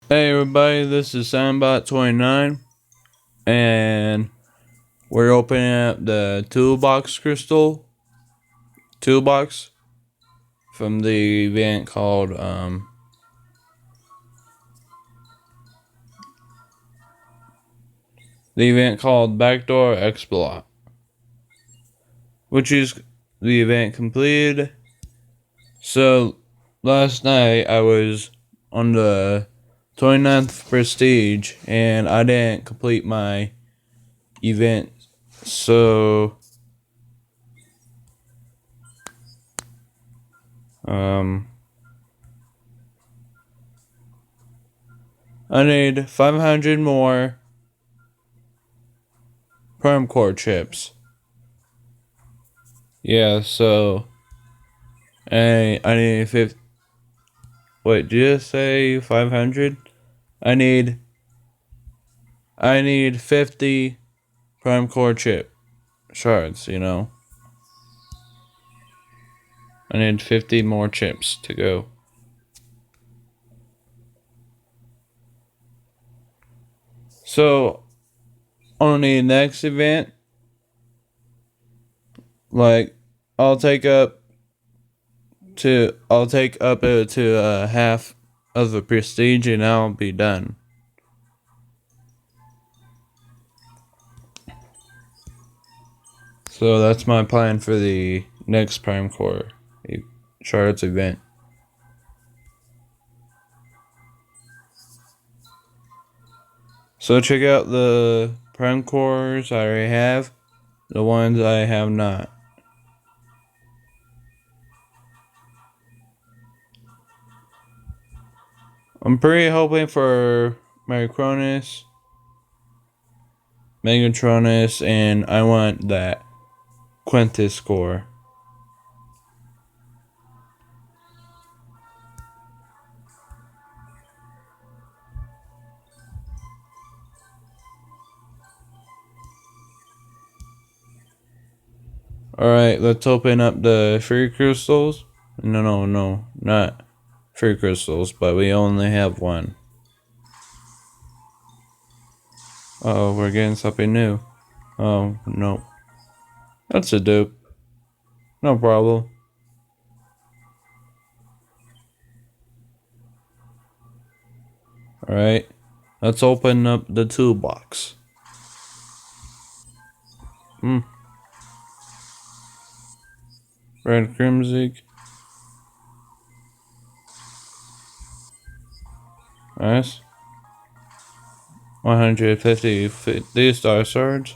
Hey everybody, this is Sandbot29, and we're opening up the toolbox crystal toolbox from the event called Backdoor Exploit, which is the event completed. So last night I was on the 29th prestige and I didn't complete my event, so I need 500 more perm core chips. Yeah, so I need 50. Wait, did you say 500? I need 50 prime core chip shards, I need 50 more chips to go. So on the next event, like I'll take up to half of the prestige and I'll be done. So that's my plan for the next prime core shards event. So check out the prime cores I already have, the ones I have not. I'm pretty hoping for Macronus, Megatronus, and I want that Quintus core. Alright, let's open up the free crystals. No, not free crystals, but we only have one. Oh, we're getting something new. Oh, no. That's a dupe. No problem. Alright, let's open up the toolbox. Red Crimson. Nice. 150 star swords.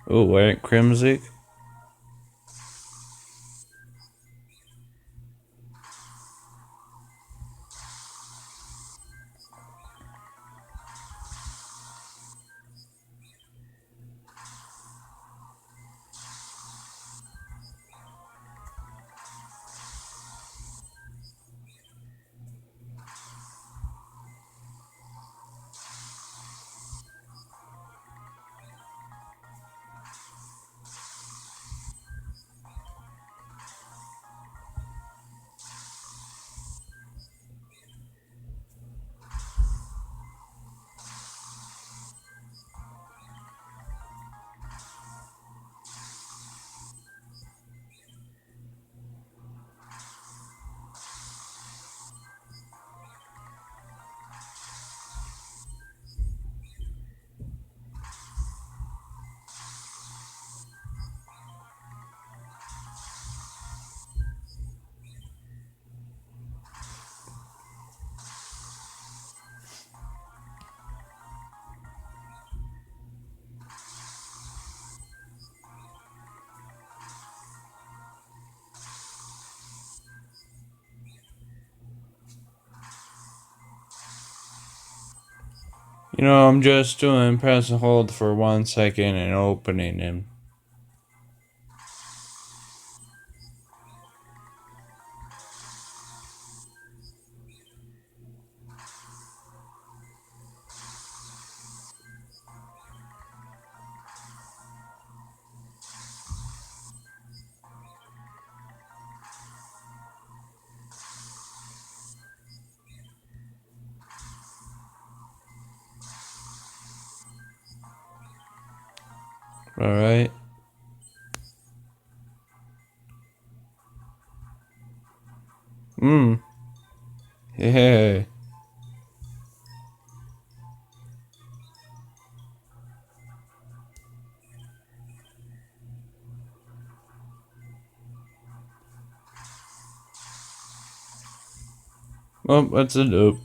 Oh, wait, Crimson. I'm just doing press and hold for 1 second and opening him. Alright. Yeah. Oh, that's a dupe.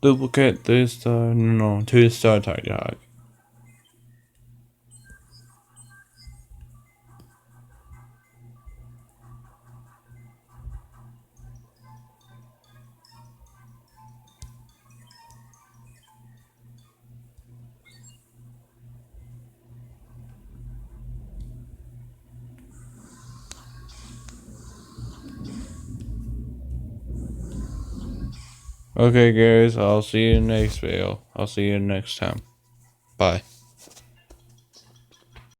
Duplicate 3-star, no, 2-star target hog. Okay, guys, I'll see you next video. I'll see you next time. Bye.